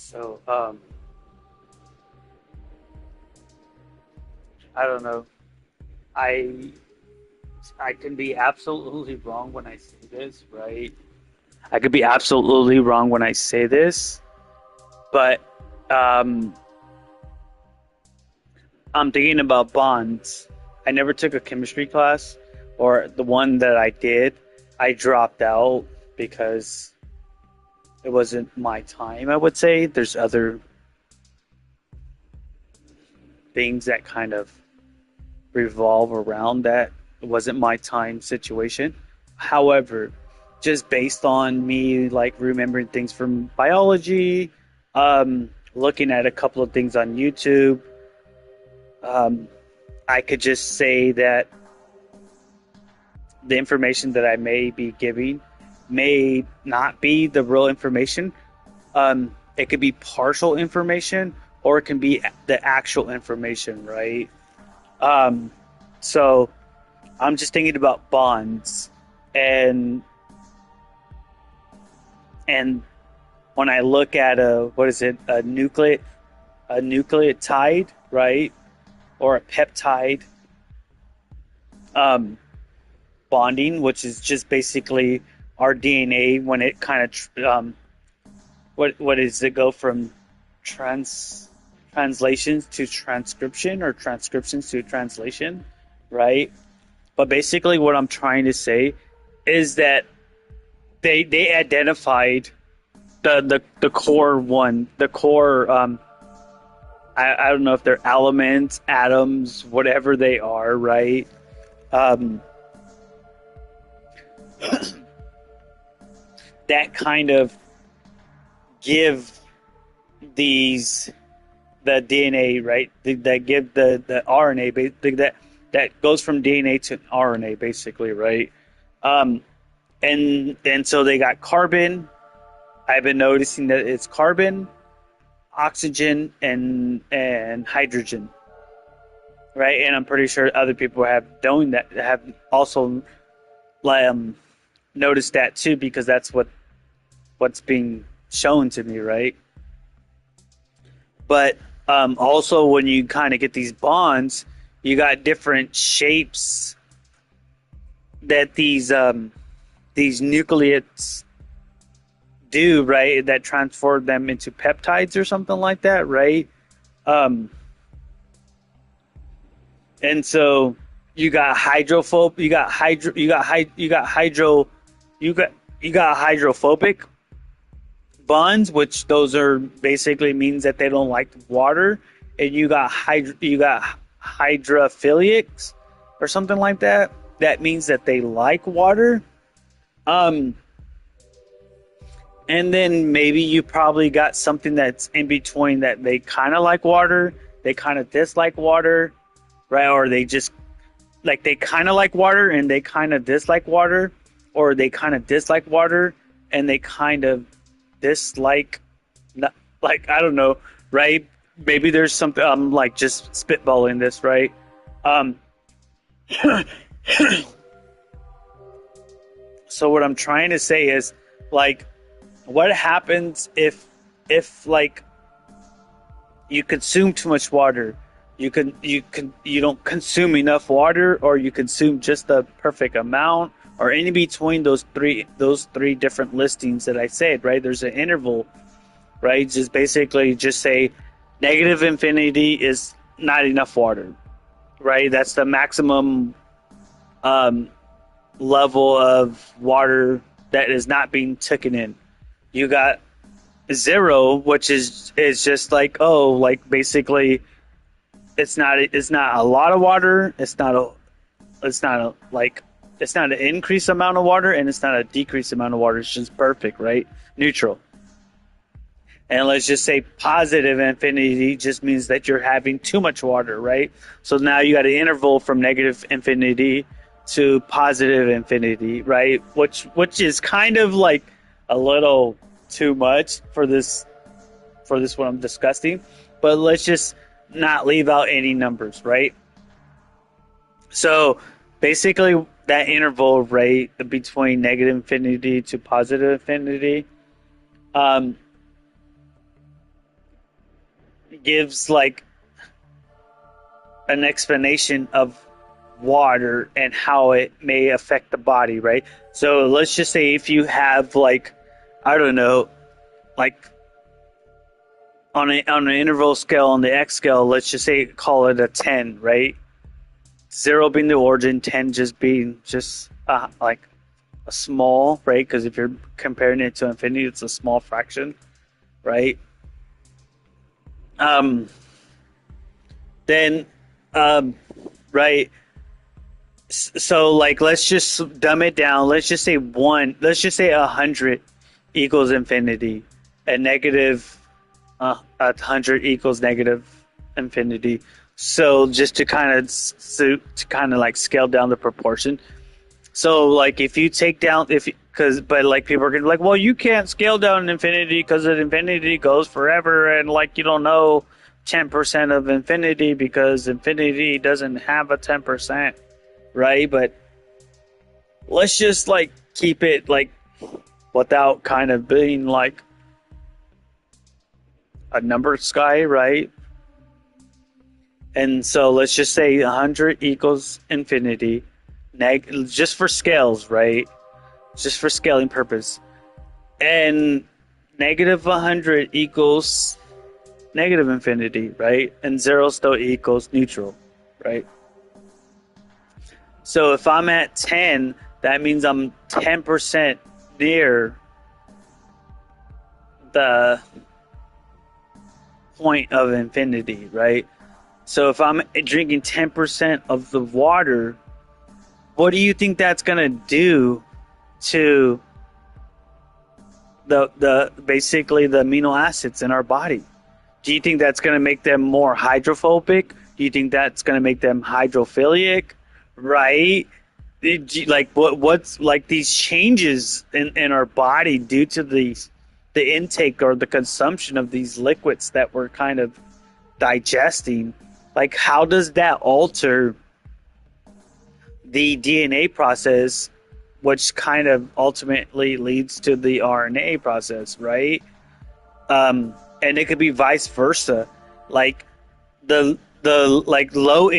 So, I don't know. I I can be absolutely wrong when I say this, right? I could be absolutely wrong when I say this, but um, I'm thinking about bonds. I never took a chemistry class, or the one that I did, I dropped out because it wasn't my time, I would say. There's other things that kind of revolve around that. It wasn't my time situation. However, just based on me like remembering things from biology, looking at a couple of things on YouTube, um, I could just say that the information that I may be giving may not be the real information. It could be partial information, or it can be the actual information, right? Um, so I'm just thinking about bonds, and and when I look at a what is it a nucleotide, right, or a peptide, um, bonding, which is just basically our DNA when it kind of what does it go from trans translations to transcription or transcriptions to translation, right? But basically, what I'm trying to say is that they identified the core one, the core. I don't know if they're elements, atoms, whatever they are, right? Um, that kind of give these the DNA, right? That give the RNA, that goes from DNA to RNA, basically, right? Um, and so they got carbon. I've been noticing that it's carbon, oxygen, and hydrogen, right? And I'm pretty sure other people have known that, have also um, noticed that too, because that's what's being shown to me, right? But also, when you kind of get these bonds, you got different shapes that these nucleates do, right? That transform them into peptides or something like that, right? Um, and so you got hydrophobe, you got hydro, you got you got hydro, you got you got hydrophobic bonds, which those are basically means that they don't like water, and you got hydrophilics or something like that. That means that they like water. Um, and then maybe you probably got something that's in between, that they kind of like water, they kind of dislike water, right? Or they just like they kind of like water and they kind of dislike water, or they kind of dislike water and they kind of dislike, like I don't know, right? Maybe there's something, I'm like just spitballing this, right? Um, so what I'm trying to say is, like, what happens if like you consume too much water? You don't consume enough water, or you consume just the perfect amount, or in between those three different listings that I said, right? There's an interval, right? Just basically just say negative infinity is not enough water, right? That's the maximum um, level of water that is not being taken in. You got zero, which is just like, oh, like basically it's not a lot of water. It's not an increased amount of water, and it's not a decreased amount of water. It's just perfect, right? Neutral. And let's just say positive infinity just means that you're having too much water, right? So now you got an interval from negative infinity to positive infinity, right? Which is kind of like a little too much for this what I'm discussing. But let's just not leave out any numbers, right? So basically that interval rate between negative infinity to positive infinity, um, gives like an explanation of water and how it may affect the body, right? So let's just say if you have like, I don't know, like on an interval scale, on the X scale, let's just say call it a 10, right? 0 being the origin, 10 just being just like a small, right? Because if you're comparing it to infinity, it's a small fraction, right? Um, then, right. So like, let's just dumb it down. Let's just say one. Let's just say 100 equals infinity, and negative 100 equals negative infinity. So just to kind of like scale down the proportion. So like if you take down but like people are gonna be like, well, you can't scale down infinity because infinity goes forever, and like you don't know 10% of infinity because infinity doesn't have a 10%, right? But let's just like keep it like without kind of being like a number sky, right? And so let's just say 100 equals infinity, just for scales, right? Just for scaling purpose. And negative 100 equals negative infinity, right? And 0 still equals neutral, right? So if I'm at 10, that means I'm 10% near the point of infinity, right? So if I'm drinking 10% of the water, what do you think that's going to do to the basically the amino acids in our body? Do you think that's going to make them more hydrophobic? Do you think that's going to make them hydrophilic? Right? Like what's like these changes in our body due to the intake or the consumption of these liquids that we're kind of digesting? Like how does that alter the DNA process, which kind of ultimately leads to the RNA process, right? And it could be vice versa. Like the like low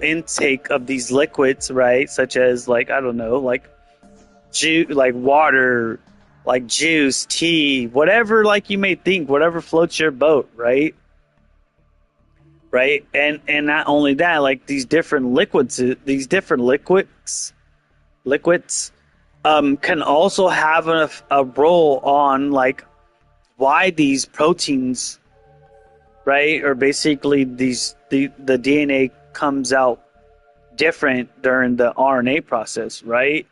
intake of these liquids, right? Such as like I don't know, like like water, like juice, tea, whatever like you may think, whatever floats your boat, right? Right? And not only that, like these different liquids can also have a role on like why these proteins, right, or basically the DNA comes out different during the RNA process, right?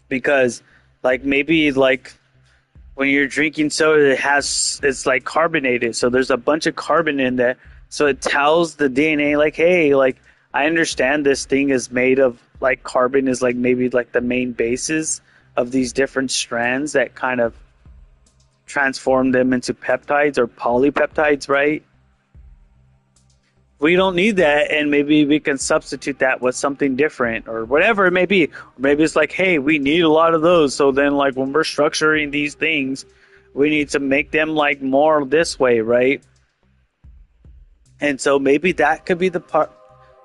Because like maybe like when you're drinking soda, it's like carbonated, so there's a bunch of carbon in there, so it tells the DNA like, hey, like I understand this thing is made of like carbon is like maybe like the main basis of these different strands that kind of transform them into peptides or polypeptides, right? We don't need that, and maybe we can substitute that with something different or whatever it may be. Maybe it's like, hey, we need a lot of those, so then like when we're structuring these things, we need to make them like more this way, right? And so maybe that could be the part,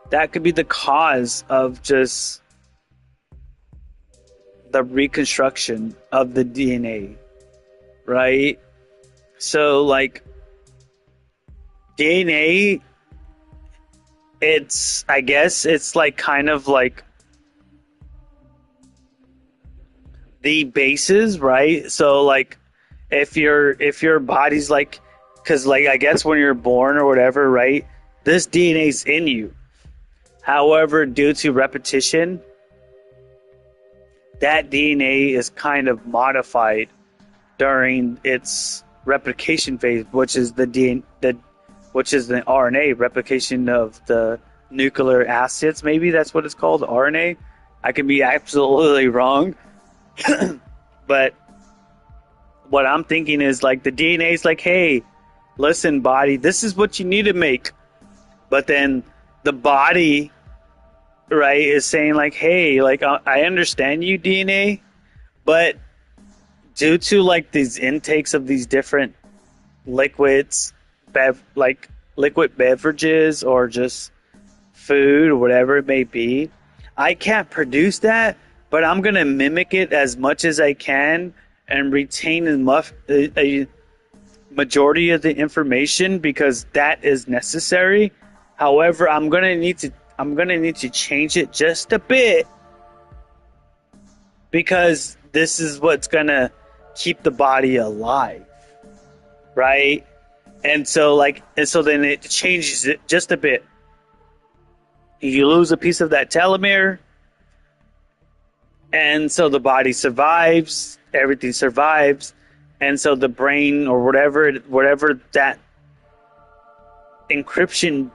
that could be the cause of just the reconstruction of the DNA, right? So like DNA, I guess it's like kind of like the bases, right? So like if your body's like, because like I guess when you're born or whatever, right, this DNA's in you. However, due to repetition, that DNA is kind of modified during its replication phase, which is the RNA replication of the nuclear acids. Maybe that's what it's called, RNA. I can be absolutely wrong, but what I'm thinking is like the DNA is like, hey, listen, body, this is what you need to make. But then the body, right, is saying like, hey, like I understand you, DNA, but due to like these intakes of these different liquids, like liquid beverages or just food or whatever it may be. I can't produce that, but I'm going to mimic it as much as I can and retain as much a majority of the information because that is necessary. However, I'm going to need to change it just a bit because this is what's going to keep the body alive, right? And so then it changes it just a bit. You lose a piece of that telomere, and so the body survives, everything survives, and so the brain or whatever that encryption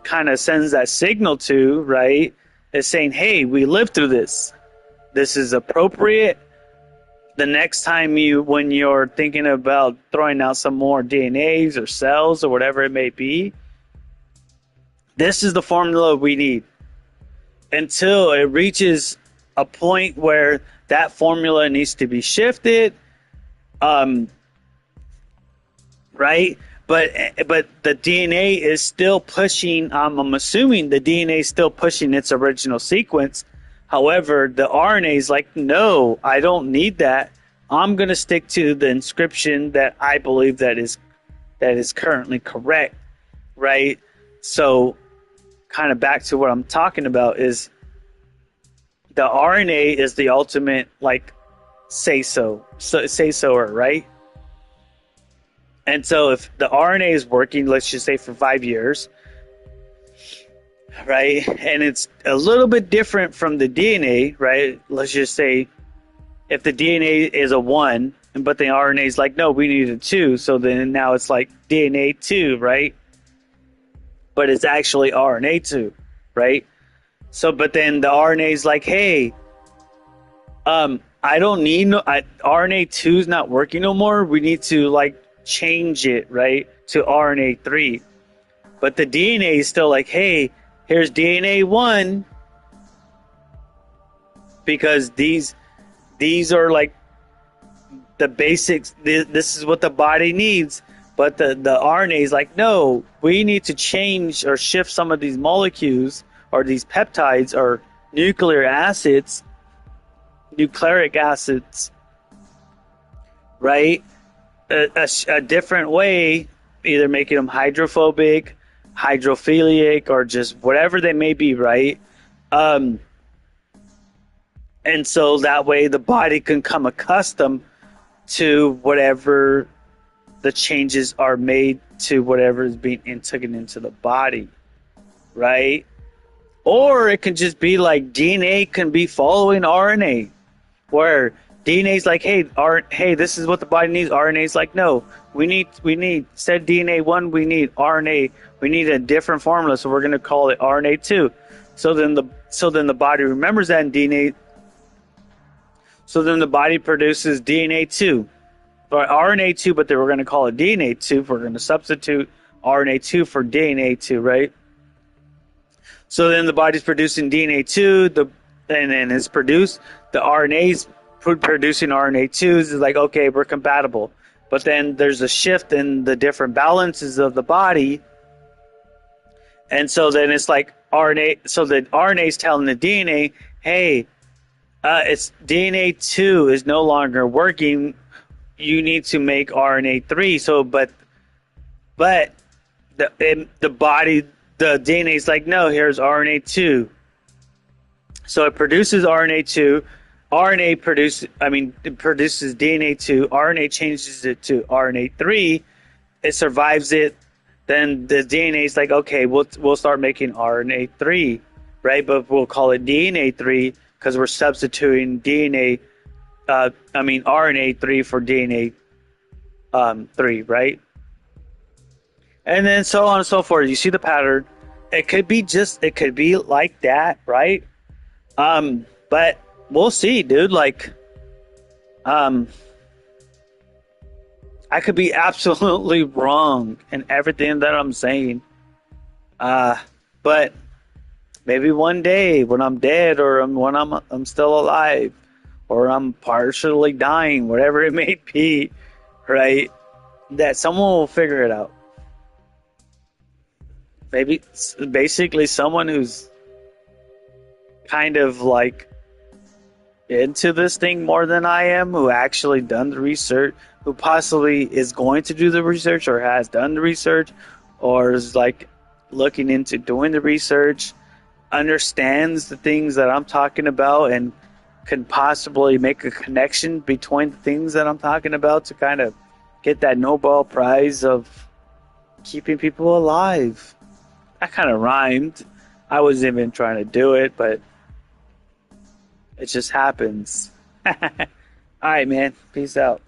kind of sends that signal to, right, is saying, hey, we lived through this. This is appropriate. The next time when you're thinking about throwing out some more DNAs or cells or whatever it may be, this is the formula we need until it reaches a point where that formula needs to be shifted, right? But the DNA is still pushing. I'm assuming the DNA is still pushing its original sequence. However, the RNA is like, no, I don't need that. I'm going to stick to the inscription that I believe that is currently correct, right? So, kind of back to what I'm talking about is the RNA is the ultimate say-so-er, right? And so if the RNA is working, let's just say for 5 years, right? And it's a little bit different from the DNA, right? Let's just say if the DNA is a 1, but the RNA is like, no, we need a 2. So then now it's like DNA 2, right? But it's actually RNA 2, right? So, but then the RNA is like, hey, I don't need RNA 2 is not working no more. We need to change it, right, to RNA 3. But the DNA is still like, hey, here's DNA 1 because these are like the basics. This is what the body needs. But the RNA is like, no, we need to change or shift some of these molecules or these peptides or nucleic acids, right? A different way, either making them hydrophobic, hydrophilic, or just whatever they may be, right? And so that way the body can come accustomed to whatever the changes are made to whatever is being taken into the body, right? Or it can just be like DNA can be following RNA, where DNA is like, hey, this is what the body needs. RNA is like, no, we need instead DNA 1, we need RNA. We need a different formula, so we're going to call it RNA 2. So then the body remembers that in DNA. So then the body produces DNA 2 or RNA 2, but they were going to call it DNA 2. We're going to substitute RNA 2 for DNA 2, right? So then the body's producing DNA 2, and then it's produced. The RNA's producing RNA 2s is like, okay, we're compatible. But then there's a shift in the different balances of the body. And so then it's like RNA. So the RNA is telling the DNA, hey, it's DNA 2 is no longer working. You need to make RNA 3. So, but the body, the DNA is like, no, here's RNA 2. So it produces RNA 2. It produces DNA 2. RNA changes it to RNA 3. It survives it. Then the DNA is like, okay, we'll start making RNA 3, right? But we'll call it DNA 3 because we're substituting RNA 3 for DNA 3, right? And then so on and so forth. You see the pattern. It could be like that, right? But we'll see, dude. I could be absolutely wrong in everything that I'm saying. But maybe one day when I'm dead or when I'm still alive or I'm partially dying, whatever it may be, right? That someone will figure it out. Maybe basically someone who's kind of like into this thing more than I am, who actually done the research, who possibly is going to do the research or has done the research or is like looking into doing the research, understands the things that I'm talking about and can possibly make a connection between the things that I'm talking about to kind of get that Nobel Prize of keeping people alive. That kind of rhymed. I wasn't even trying to do it, but it just happens. All right, man. Peace out.